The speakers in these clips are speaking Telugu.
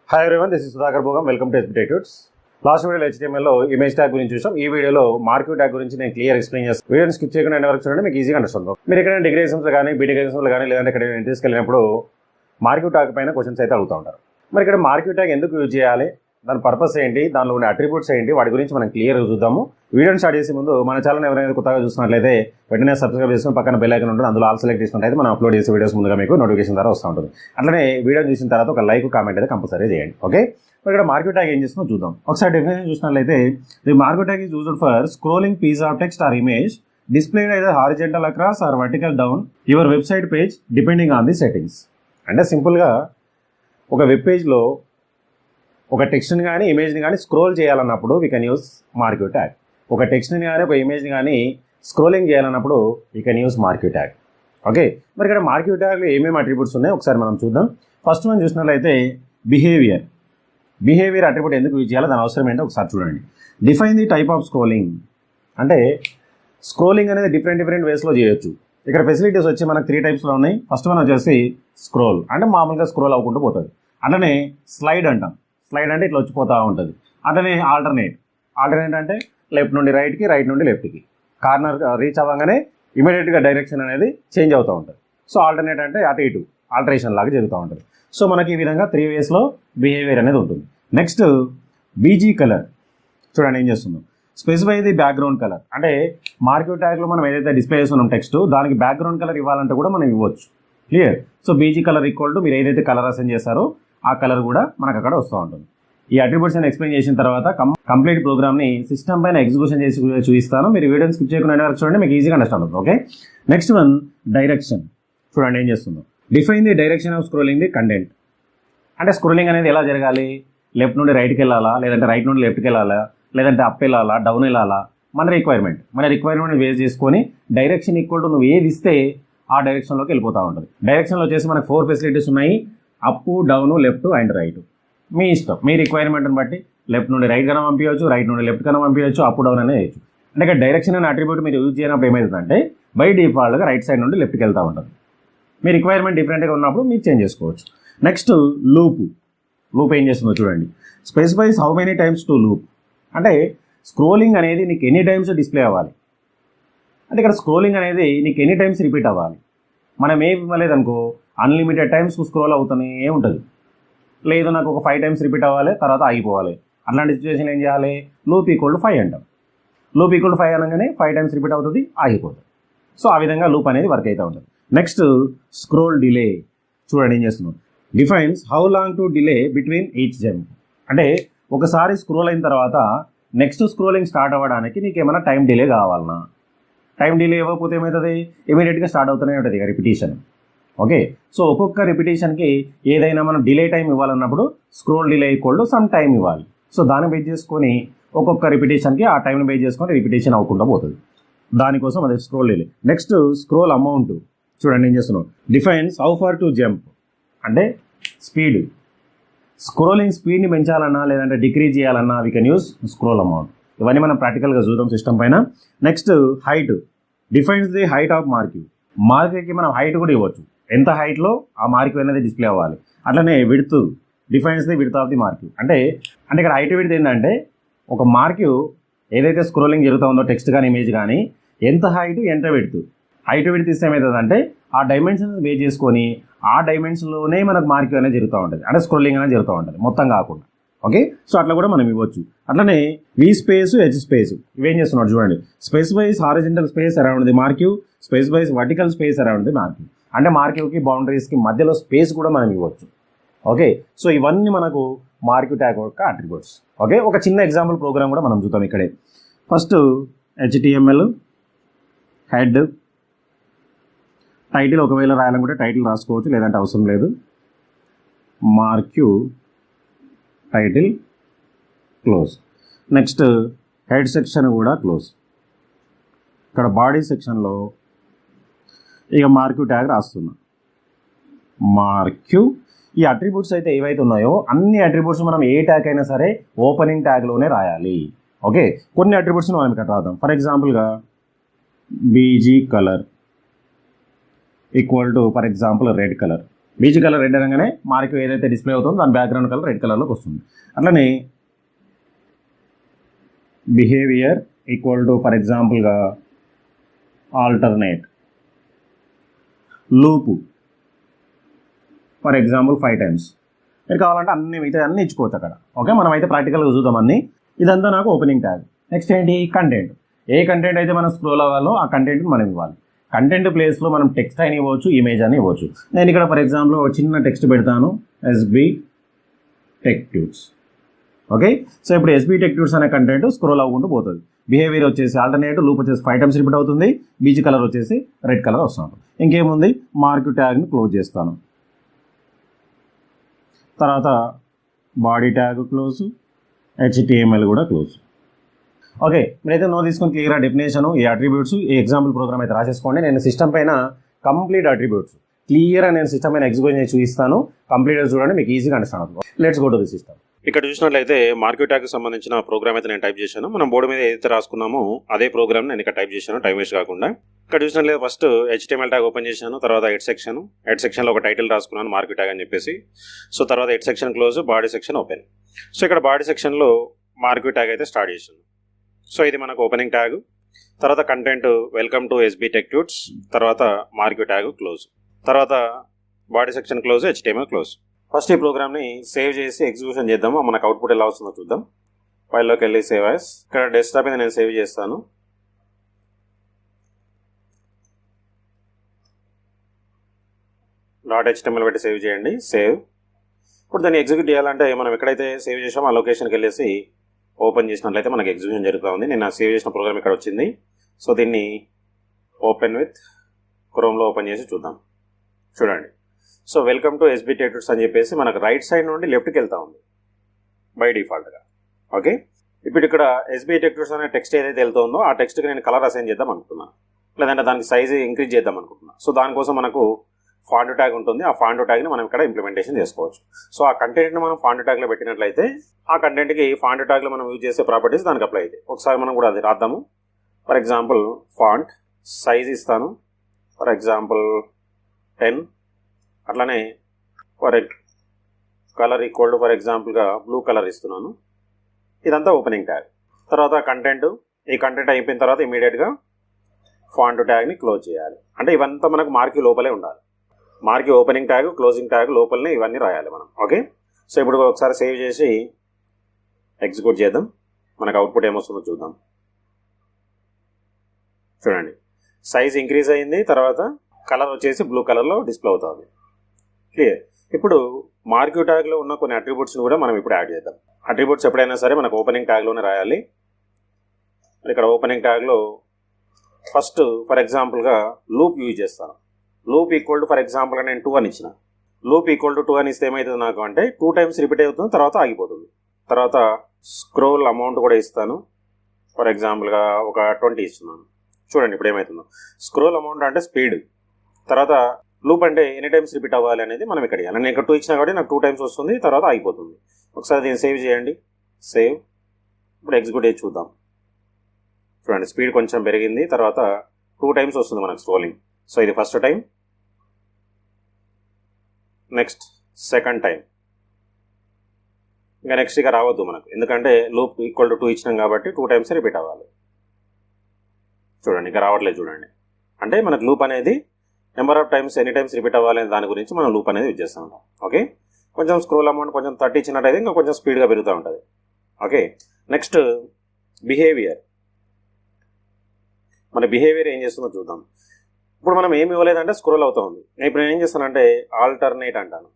Hi everyone, this is Sudhakar bogam. Welcome to Tuts. Last వీడియోలో HTML ఇమేజ్ ట్యాగ్ గురించి చూసాం. ఈ వీడియోలో మార్క్యూ ట్యాగ్ గురించి నేను క్లియర్ ఎక్స్ప్లెయిన్ చేస్తాను. వీడియోని స్కిప్ చేయకుండా ఎండ్ వరకు చూడండి, మీకు ఈజీగా అండర్స్టాండ్ అవుతుంది. మీరు ఎక్కడైనా డిగ్రీ ఎగ్జామ్స్ కానీ బీటెక్ ఎగ్జామ్స్ కానీ లేదంటే ఇక్కడ ఇంటర్వ్యూస్కి వెళ్ళినప్పుడు మార్క్యూ ట్యాగ్ పైన క్వశ్చన్స్ అయితే అడుగుతూ ఉంటారు. మరి ఇక్కడ మార్క్యూ ట్యాగ్ ఎందుకు యూజ్ చేయాలి, దాని పర్పస్ ఏంటి, దానిలో ఉన్న అట్రిబ్యూట్స్ ఏంటి, వాటి గురించి మనం క్లియర్గా చూద్దాము. వీడియోని స్టార్ట్ చేసే ముందు మన ఛానల్ ఎవరైనా కొత్తగా చూస్తున్నట్లయితే వెంటనే సబ్స్క్రైబ్ చేసుకుని పక్కన బెల్ ఐకాన్ ఉంటుంది, అందులో ఆల్ సెలెక్ట్ చేసుకుంటే మనం అప్లోడ్ చేసే వీడియోస్ ముందుగా మీకు నోటిఫికేషన్ ద్వారా వస్తూ ఉంటుంది. అట్లనే వీడియో చూసిన తర్వాత ఒక లైక్ కామెంట్ అయితే కంపల్సరీ చేయండి. ఓకే, ఇక్కడ మార్క్యూ ట్యాగ్ ఏం చేస్తుందో చూద్దాం. ఒకసారి డెఫినేషన్ చూసినట్లయితే the marquee tag is used for scrolling piece of text or image displayed either horizontal across or vertical down your website page depending on the settings. అంటే సింపుల్గా ఒక వెబ్ పేజ్లో ఒక టెక్స్ట్ని కానీ ఇమేజ్ని కానీ స్క్రోల్ చేయాలన్నప్పుడు we can use marquee tag. ఒక టెక్స్ట్ని కానీ ఒక ఇమేజ్ని కానీ స్క్రోలింగ్ చేయాలన్నప్పుడు we can use marquee tag. Okay, మరి ఇక్కడ మార్క్యూ ట్యాగ్లో ఏమేమి అట్రిబ్యూట్స్ ఉన్నాయో ఒకసారి మనం చూద్దాం. ఫస్ట్ మనం చూసినట్లయితే బిహేవియర్ అట్రిబ్యూట్ ఎందుకు యూజ్ చేయాలో దాని అవసరం ఏంటో ఒకసారి చూడండి. Define the type of scrolling. అంటే స్క్రోలింగ్ అనేది డిఫరెంట్ వేస్లో చేయొచ్చు. ఇక్కడ ఫెసిలిటీస్ వచ్చి మనకు 3 టైప్స్లో ఉన్నాయి. ఫస్ట్ వన్ వచ్చేసి స్క్రోల్, అంటే మామూలుగా స్క్రోల్ అవ్వకుండా పోతుంది. అట్లనే స్లైడ్ అంటాం, స్లైడ్ అంటే ఇట్లా వచ్చిపోతూ ఉంటుంది. అట్లనే ఆల్టర్నేట్ అంటే లెఫ్ట్ నుండి రైట్కి, రైట్ నుండి లెఫ్ట్కి. కార్నర్ రీచ్ అవ్వగానే ఇమీడియట్గా డైరెక్షన్ అనేది చేంజ్ అవుతూ ఉంటుంది. సో ఆల్టర్నేట్ అంటే అటు ఇటు ఆల్టరేషన్ లాగా జరుగుతూ ఉంటుంది. సో మనకి ఈ విధంగా 3 వేస్లో బిహేవియర్ అనేది ఉంటుంది. Next BG colour. చూడండి ఏం చేస్తుందో, స్పెసిఫై ది బ్యాక్గ్రౌండ్ కలర్. అంటే మార్క్యూ ట్యాగ్లో మనం ఏదైతే డిస్ప్లే చేస్తున్నాం టెక్స్ట్, దానికి బ్యాక్గ్రౌండ్ కలర్ ఇవ్వాలంటే కూడా మనం ఇవ్వచ్చు. Clear. So BG colour equal to మీరు ఏదైతే కలర్ అసైన్ చేస్తారో ఆ కలర్ కూడా మనకు అక్కడ వస్తూ ఉంటుంది. ఈ అట్రిబ్యూట్స్ అని ఎక్స్ప్లెయిన్ చేసిన తర్వాత కంప్లీట్ ప్రోగ్రామ్ని సిస్టమ్ పైన ఎగ్జిక్యూషన్ చేసి చూపిస్తాను. మీరు వీడియోని స్కిప్ చేయకుండా వరకు చూడండి, మీకు ఈజీగా అండర్స్టాండ్ అవుతుంది. Okay, next one direction. చూడండి ఏం చేస్తుందో, define the direction of scrolling the content. అంటే స్క్రోలింగ్ అనేది ఎలా జరగాలి, లెఫ్ట్ నుండి రైట్కి వెళ్ళాలా, లేదంటే రైట్ నుండి లెఫ్ట్కి వెళ్ళాలా, లేదంటే అప్ వెళ్ళాలా, డౌన్ వెళ్ళాలా, మన రిక్వైర్మెంట్ బేస్ చేసుకొని డైరెక్షన్ ఈక్వల్ టు నువ్వు ఏది ఇస్తే ఆ డైరెక్షన్లోకి వెళ్ళిపోతూ ఉంటుంది. డైరెక్షన్లో వచ్చేసి మనకు 4 ఫెసిలిటీస్ ఉన్నాయి, up, down, left and right. మీ ఇష్టం, మీ రిక్వైర్మెంట్ని బట్టి లెఫ్ట్ నుండి రైట్ కన్నా పంపించవచ్చు, రైట్ నుండి లెఫ్ట్ కన్నా పంపించవచ్చు, అప్ డౌన్ అనేది వేయచ్చు. అంటే ఇక్కడ డైరెక్షన్ అనే అట్రిబ్యూట్ మీరు యూజ్ చేయనప్పుడు ఏమవుతుందంటే బై డిఫాల్ట్గా రైట్ సైడ్ నుండి లెఫ్ట్కి వెళ్తూ ఉంటుంది. మీ రిక్వైర్మెంట్ డిఫరెంట్గా ఉన్నప్పుడు మీరు చేంజ్ చేసుకోవచ్చు. నెక్స్ట్ లూప్ ఏం చేస్తుందో చూడండి. Specifies how many times to loop. అంటే స్క్రోలింగ్ అనేది నీకు ఎనీ టైమ్స్ డిస్ప్లే అవ్వాలి. అంటే ఇక్కడ స్క్రోలింగ్ అనేది నీకు ఎనీ టైమ్స్ రిపీట్ అవ్వాలి. మనం ఏమి ఇవ్వలేదనుకో అన్లిమిటెడ్ టైమ్స్ స్క్రోల్ అవుతూనే ఉంటుంది. లేదు నాకు ఒక 5 టైమ్స్ రిపీట్ అవ్వాలి, తర్వాత ఆగిపోవాలి. అట్లాంటి సిచ్యువేషన్ ఏం చేయాలి, లూప్ ఈక్వల్ టు 5 అంటాం. లూప్ ఈక్వల్ టు 5 అనగానే 5 టైమ్స్ రిపీట్ అవుతుంది, ఆగిపోతుంది. సో ఆ విధంగా లూప్ అనేది వర్క్ అవుతూ ఉంటుంది. Next scroll delay. చూడండి ఏం చేస్తున్నాం, defines how long to delay between each jump. అంటే ఒకసారి స్క్రోల్ అయిన తర్వాత నెక్స్ట్ స్క్రోలింగ్ స్టార్ట్ అవ్వడానికి నీకు ఏమైనా టైం డిలే కావాలన్నా, టైం డిలే ఇవ్వకపోతే ఏమవుతుంది, ఇమీడియట్గా స్టార్ట్ అవుతూనే ఉంటుంది ఇక రిపిటేషన్. ఓకే, సో ఒక్కొక్క రిపిటేషన్కి ఏదైనా మనం డిలే టైం ఇవ్వాలన్నప్పుడు scroll delay equal to some time ఇవ్వాలి. సో దాన్ని బేస్ చేసుకొని ఒక్కొక్క రిపిటేషన్కి ఆ టైంని బేస్ చేసుకొని రిపిటేషన్ అవ్వకుండా పోతుంది. దానికోసం అది scroll delay. Next scroll amount. చూడండి ఏం చేస్తున్నాం, defines how far to jump. అంటే స్పీడ్, స్క్రోలింగ్ స్పీడ్ని పెంచాలన్నా లేదంటే డిక్రీజ్ చేయాలన్నా we can use scroll amount. ఇవన్నీ మనం ప్రాక్టికల్గా చూద్దాం సిస్టమ్ పైన. Next height. Defines the height of మార్క్యూకి మనం హైట్ కూడా ఇవ్వచ్చు, ఎంత హైట్లో ఆ మార్క్యూ అనేది డిస్ప్లే అవ్వాలి. అట్లనే width. Defines the width of the marquee. అంటే ఇక్కడ హైట్ విడ్త్ ఏంటంటే ఒక మార్క్యూ ఏదైతే స్క్రోలింగ్ జరుగుతూ ఉందో టెక్స్ట్ కానీ ఇమేజ్ కానీ ఎంత హైట్ ఎంత విడ్త్. హైట్ విడ్త్ ఇస్తే ఏమవుతుందంటే ఆ డైమెన్షన్స్ బేస్ చేసుకొని ఆ డైమెన్షన్లోనే మనకు మార్క్యూ అనేది జరుగుతూ ఉంటుంది, అంటే స్క్రోలింగ్ అనేది జరుగుతూ ఉంటుంది మొత్తం కాకుండా. ఓకే, సో అట్లా కూడా మనం ఇవ్వచ్చు. అట్లనే vspace, hspace ఇవేం చేస్తున్నాడు చూడండి. Specifies horizontal space around the marquee, specifies vertical space around the marquee. అంటే మార్క్యూకి బౌండరీస్కి మధ్యలో స్పేస్ కూడా మనం ఇవ్వచ్చు. ఓకే, సో ఇవన్నీ మనకు మార్క్యూ ట్యాగ్ యొక్క అట్రిబ్యూట్స్. ఓకే, ఒక చిన్న ఎగ్జాంపుల్ ప్రోగ్రామ్ కూడా మనం చూద్దాం ఇక్కడే. ఫస్ట్ HTML హెడ్, టైటిల్ ఒకవేళ రాయాలనుకుంటే టైటిల్ రాసుకోవచ్చు, లేదంటే అవసరం లేదు. Marquee title close. Next head section కూడా క్లోజ్. ఇక్కడ బాడీ సెక్షన్లో ఇక మార్క్యూ ట్యాగ్ రాస్తున్నా. మార్క్యూ. ఈ అట్రిబ్యూట్స్ అయితే ఏవైతే ఉన్నాయో అన్ని అట్రిబ్యూట్స్ మనం ఏ ట్యాగ్ అయినా సరే ఓపెనింగ్ ట్యాగ్లోనే రాయాలి. ఓకే, కొన్ని అట్రిబ్యూట్స్ని మనం ఇక్కడ రాద్దాం. ఫర్ ఎగ్జాంపుల్గా BG colour equal to for example red colour. BG colour red అనగానే మార్క్ ఏదైతే డిస్ప్లే అవుతుందో దాని బ్యాక్గ్రౌండ్ కలర్ రెడ్ కలర్లోకి వస్తుంది. అట్లనే బిహేవియర్ ఈక్వల్ టు ఫర్ ఎగ్జాంపుల్గా alternate loop for example 5 times. మీరు కావాలంటే అన్ని ఇచ్చుకోవచ్చు అక్కడ. ఓకే, మనం అయితే ప్రాక్టికల్గా చూద్దాం అన్ని. ఇదంతా నాకు ఓపెనింగ్ ట్యాగ్. నెక్స్ట్ ఏంటి, కంటెంట్. ఏ కంటెంట్ అయితే మనం స్క్రోల్ అవ్వాలో ఆ కంటెంట్ మనం ఇవ్వాలి. కంటెంట్ ప్లేస్లో మనం టెక్స్ట్ అని ఇవ్వచ్చు, ఇమేజ్ అని ఇవ్వచ్చు. నేను ఇక్కడ ఫర్ ఎగ్జాంపుల్ ఒక చిన్న టెక్స్ట్ పెడతాను, SB tech tuts. Okay, so ఇప్పుడు ఎస్బి టెక్ ట్యూట్స్ అనే కంటెంట్ స్క్రోల్ అవ్వకుండా పోతుంది. బిహేవియర్ వచ్చేసి ఆల్టర్నేట్, లూప్ వచ్చేసి 5 times రిపీట్ అవుతుంది, బీజీ కలర్ వచ్చేసి రెడ్ కలర్ వస్తుంది. ఇంకేముంది, మార్క్ ట్యాగ్ని క్లోజ్ చేస్తాను. తర్వాత బాడీ ట్యాగ్ క్లోజ్, HTML కూడా క్లోజ్. ఓకే, మీరైతే నో తీసుకొని క్లియర్గా డెఫినేషన్, ఈ అట్రిబ్యూట్స్, ఈ ఎగ్జాంపుల్ ప్రోగ్రామ్ అయితే రాసేసుకోండి. నేను సిస్టమ్ పైన కంప్లీట్ అట్రిబ్యూట్స్ క్లియర్గా నేను సిస్టమ్ పైన ఎగ్జిక్యూట్ చేసి చూపిస్తాను. కంప్లీట్గా చూడండి, మీకు ఈజీగా అండర్స్టాండ్ అవుతుంది. Let's go to the system. ఇక్కడ చూసినట్లయితే మార్క్యూ ట్యాగ్కి సంబంధించిన ప్రోగ్రామ్ అయితే నేను టైప్ చేశాను. మనం బోర్డు మీద ఏదైతే రాసుకున్నామో అదే ప్రోగ్రామ్ నేను ఇక్కడ టైప్ చేశాను, టైం వేస్ట్ కాకుండా. ఇక్కడ చూసినట్లయితే ఫస్ట్ HTML ట్యాగ్ ఓపెన్ చేశాను, తర్వాత హెడ్ సెక్షన్లో ఒక టైటిల్ రాసుకున్నాను మార్క్యూ ట్యాగ్ అని చెప్పేసి. సో తర్వాత head section close, body section open. So ఇక్కడ బాడీ సెక్షన్లో మార్క్యూ ట్యాగ్ అయితే స్టార్ట్ చేశాను. సో ఇది మనకు ఓపెనింగ్ ట్యాగ్. తర్వాత content welcome to SB tech tuts, తర్వాత మార్క్యూ ట్యాగ్ క్లోజ్, తర్వాత body section close, HTML close. First ఈ ప్రోగ్రామ్ని సేవ్ చేసి ఎగ్జిక్యూషన్ చేద్దాము. మనకు అవుట్పుట్ ఎలా వస్తుందో చూద్దాం. ఫైల్లోకి వెళ్ళి సేవ్ యాస్, ఇక్కడ డెస్క్టాప్ మీద నేను సేవ్ చేస్తాను. .html పెట్టి సేవ్ చేయండి, సేవ్. ఇప్పుడు దాన్ని ఎగ్జిక్యూట్ చేయాలంటే మనం ఎక్కడైతే సేవ్ చేసామో ఆ లొకేషన్కి వెళ్ళేసి ఓపెన్ చేసినట్లయితే మనకి ఎగ్జిక్యూషన్ జరుగుతూ ఉంది. నేను సేవ్ చేసిన ప్రోగ్రామ్ ఇక్కడ వచ్చింది. సో దీన్ని ఓపెన్ విత్ క్రోమ్లో ఓపెన్ చేసి చూద్దాం. చూడండి, so welcome to SB tech tuts అని చెప్పేసి మనకు రైట్ సైడ్ నుండి లెఫ్ట్కి వెళ్తా ఉంది బై డిఫాల్ట్గా. ఓకే, ఇప్పుడు ఇక్కడ ఎస్బి టెక్ ట్యూట్స్ అనే టెక్స్ట్ ఏదైతే వెళ్తుందో ఆ టెక్స్ట్కి నేను కలర్ అసైన్ చేద్దాం అనుకున్నాను, లేదంటే దానికి సైజ్ ఇంక్రీజ్ చేద్దాం అనుకుంటున్నాను. సో దానికోసం మనకు ఫాంట్ ట్యాగ్ ఉంటుంది. ఆ ఫాంట్ ట్యాగ్ని మనం ఇక్కడ ఇంప్లిమెంటేషన్ చేసుకోవచ్చు. సో ఆ కంటెంట్ని మనం ఫాంట్ ట్యాగ్లో పెట్టినట్లయితే ఆ కంటెంట్కి ఫాంట్ ట్యాగ్లో మనం యూజ్ చేసే ప్రాపర్టీస్ దానికి అప్లై అవుతాయి. ఒకసారి మనం కూడా అది రాద్దాము. ఫర్ ఎగ్జాంపుల్ ఫాంట్ సైజ్ ఇస్తాను, ఫర్ ఎగ్జాంపుల్ 10. అట్లానే for colour equal to for ఎగ్జాంపుల్గా బ్లూ కలర్ ఇస్తున్నాను. ఇదంతా ఓపెనింగ్ ట్యాగ్. తర్వాత కంటెంట్, ఈ కంటెంట్ అయిపోయిన తర్వాత ఇమీడియట్గా ఫాంట్ ట్యాగ్ని క్లోజ్ చేయాలి. అంటే ఇవంతా మనకు మార్కీ లోపలే ఉండాలి. Marquee opening tag, closing tag లోపలనే ఇవన్నీ రాయాలి మనం. ఓకే, సో ఇప్పుడు ఒకసారి సేవ్ చేసి ఎగ్జిక్యూట్ చేద్దాం. మనకు అవుట్పుట్ ఏమొస్తుందో చూద్దాం. చూడండి, సైజ్ ఇంక్రీజ్ అయింది, తర్వాత కలర్ వచ్చేసి బ్లూ కలర్లో డిస్ప్లే అవుతుంది. క్లియర్. ఇప్పుడు మార్క్యూ ట్యాగ్లో ఉన్న కొన్ని అట్రిబ్యూట్స్ని కూడా మనం ఇప్పుడు యాడ్ చేద్దాం. అట్రిబ్యూట్స్ ఎప్పుడైనా సరే మనకు ఓపెనింగ్ ట్యాగ్లోనే రాయాలి. ఇక్కడ ఓపెనింగ్ ట్యాగ్లో ఫస్ట్ ఫర్ ఎగ్జాంపుల్గా లూప్ యూజ్ చేస్తాను. లూప్ ఈక్వల్ టు ఫర్ ఎగ్జాంపుల్గా నేను 2 అని ఇచ్చిన. లూప్ ఈక్వల్ టు 2 అని ఇస్తే ఏమవుతుంది నాకు అంటే 2 times రిపీట్ అవుతుంది, తర్వాత ఆగిపోతుంది. తర్వాత స్క్రోల్ అమౌంట్ కూడా ఇస్తాను. ఫర్ ఎగ్జాంపుల్గా ఒక 20 ఇస్తున్నాను. చూడండి ఇప్పుడు ఏమవుతుందో. స్క్రోల్ అమౌంట్ అంటే స్పీడ్, తర్వాత లూప్ అంటే ఎన్ని టైమ్స్ రిపీట్ అవ్వాలి అనేది మనం ఇక్కడ ఇవ్వాలి. నేను ఇక్కడ 2 ఇచ్చినా కాబట్టి నాకు 2 times వస్తుంది, తర్వాత ఆగిపోతుంది. ఒకసారి దీన్ని సేవ్ చేయండి, సేవ్. ఇప్పుడు ఎగ్జిక్యూట్ చేసి చూద్దాం. చూడండి, స్పీడ్ కొంచెం పెరిగింది, తర్వాత 2 times వస్తుంది మనకు స్క్రోలింగ్. సో ఇది first time, next second time, ఇంకా నెక్స్ట్ ఇక రావద్దు మనకు, ఎందుకంటే లూప్ ఈక్వల్ టు 2 ఇచ్చినాం కాబట్టి 2 times రిపీట్ అవ్వాలి. చూడండి ఇక రావట్లేదు. చూడండి, అంటే మనకు లూప్ అనేది నెంబర్ ఆఫ్ టైమ్స్ ఎన్ని టైమ్స్ రిపీట్ అవ్వాలి అనే దాని గురించి మనం లూప్ అనేది యూజ్ చేస్తూ ఉంటాం. ఓకే, కొంచెం స్క్రోల్ అమౌంట్ కొంచెం 30 ఇచ్చినట్టయితే ఇంకా కొంచెం స్పీడ్గా పెరుగుతూ ఉంటుంది. Okay, next behaviour. మన బిహేవియర్ ఏం చేస్తుందో చూద్దాం. ఇప్పుడు మనం ఏమి ఇవ్వలేదంటే స్క్రోల్ అవుతూ ఉంది. ఇప్పుడు నేను ఏం చేస్తానంటే ఆల్టర్నేట్ అంటాను.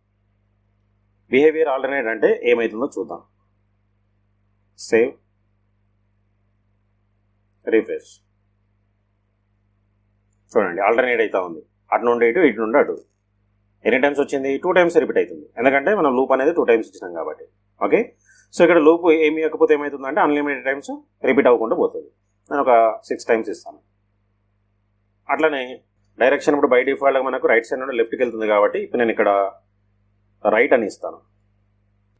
బిహేవియర్ ఆల్టర్నేట్ అంటే ఏమవుతుందో చూద్దాం. Save, refresh. చూడండి ఆల్టర్నేట్ అవుతా ఉంది, అటు నుండి ఇటు, ఇటు నుండి అటు. ఎన్ని టైమ్స్ వచ్చింది? 2 times రిపీట్ అవుతుంది, ఎందుకంటే మనం లూప్ అనేది 2 times ఇచ్చినాం కాబట్టి. ఓకే, సో ఇక్కడ లూప్ ఏమి ఇవ్వకపోతే ఏమవుతుందంటే అన్లిమిటెడ్ టైమ్స్ రిపీట్ అవ్వకుండా పోతుంది. నేను ఒక 6 times ఇస్తాను. అట్లనే డైరెక్షన్ ఇప్పుడు బై డిఫాల్ట్గా మనకు రైట్ సైడ్ నుండి లెఫ్ట్కి వెళ్తుంది కాబట్టి ఇప్పుడు నేను ఇక్కడ రైట్ అని ఇస్తాను.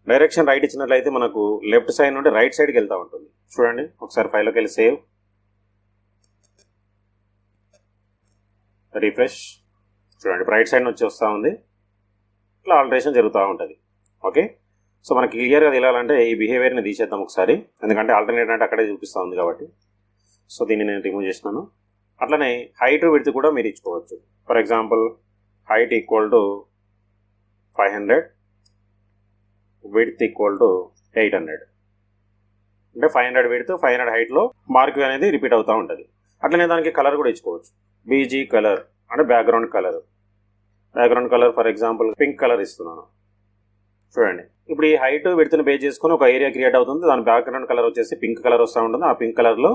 డైరెక్షన్ రైట్ ఇచ్చినట్లయితే మనకు లెఫ్ట్ సైడ్ నుండి రైట్ సైడ్కి వెళ్తూ ఉంటుంది. చూడండి ఒకసారి ఫైల్లోకి వెళ్ళి సేవ్, రిఫ్రెష్. చూడండి రైట్ సైడ్ నుంచి వస్తూ ఉంది. ఇట్లా ఆల్టరేషన్ జరుగుతూ ఉంటుంది. ఓకే, సో మనకి క్లియర్గా తెలియాలంటే ఈ బిహేవియర్ని తీసేద్దాం ఒకసారి, ఎందుకంటే ఆల్టర్నేట్ అంటే అక్కడే చూపిస్తూ ఉంది కాబట్టి. సో దీన్ని నేను రిమూవ్ చేసినాను. అట్లనే హైట్ విడ్త్ కూడా మీరు ఇచ్చుకోవచ్చు. For example height equal to 500, width equal to 800. అంటే 500 విడ్త్ 500 హైట్లో మార్క్వే అనేది రిపీట్ అవుతూ ఉంటుంది. అట్లనే దానికి కలర్ కూడా ఇచ్చుకోవచ్చు. బీజీ కలర్ అంటే background colour for example pink colour ఇస్తున్నాను. చూడండి, ఇప్పుడు ఈ హైట్ విడ్త్ని బేస్ చేసుకుని ఒక ఏరియా క్రియేట్ అవుతుంది. దాని బ్యాక్గ్రౌండ్ కలర్ వచ్చేసి పింక్ కలర్ వస్తూ ఉంటుంది. ఆ పింక్ కలర్లో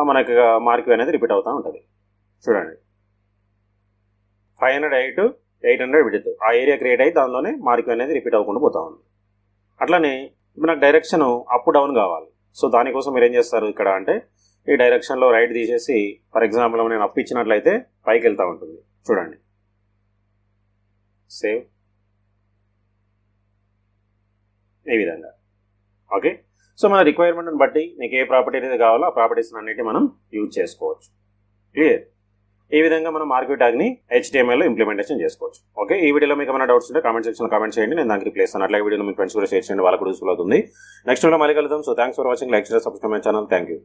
మనకి మార్క్వే అనేది రిపీట్ అవుతూ ఉంటుంది. చూడండి, 500 హైట్ 800 విడ్త్ ఆ ఏరియా క్రియేట్ అయ్యి దానిలోనే మార్క్వే అనేది రిపీట్ అవ్వకుండా పోతూ ఉంది. అట్లనే ఇప్పుడు నాకు డైరెక్షన్ అప్ డౌన్ కావాలి. సో దానికోసం మీరు ఏం చేస్తారు ఇక్కడ అంటే ఈ డైరెక్షన్లో రైట్ తీసేసి ఫర్ ఎగ్జాంపుల్ నేను అప్ ఇచ్చినట్లయితే పైకి వెళ్తూ ఉంటుంది. చూడండి, సేవ్ ఈ విధంగా. ఓకే, సో మన రిక్వైర్మెంట్ని బట్టి నీకు ఏ ప్రాపర్టీ అనేది కావాలో ఆ ప్రాపర్టీస్ అన్నిటి మనం యూజ్ చేసుకోవచ్చు. క్లియర్? ఈ విధంగా మనం మార్క్వే ట్యాగ్ని HTML లో ఇంప్లిమెంటేషన్ చేసుకోవచ్చు. ఓకే, ఈ వీడియోలో మీకు ఏమైనా డౌట్స్ ఉంటే కామెంట్ సెక్షన్లో కామెంట్ చేయండి, నేను దానికి రిప్లై ఇస్తాను. అట్లాగే వీడియోలో మీ ఫ్రెండ్స్ కూడా షేర్ చేయండి, వాళ్ళకు కూడా యూస్ఫుల్ అవుతుంది. నెక్స్ట్ వీడియో మళ్ళీ కలుద్దాం. So thanks for watching. Like share, subscribe my channel. Thank you.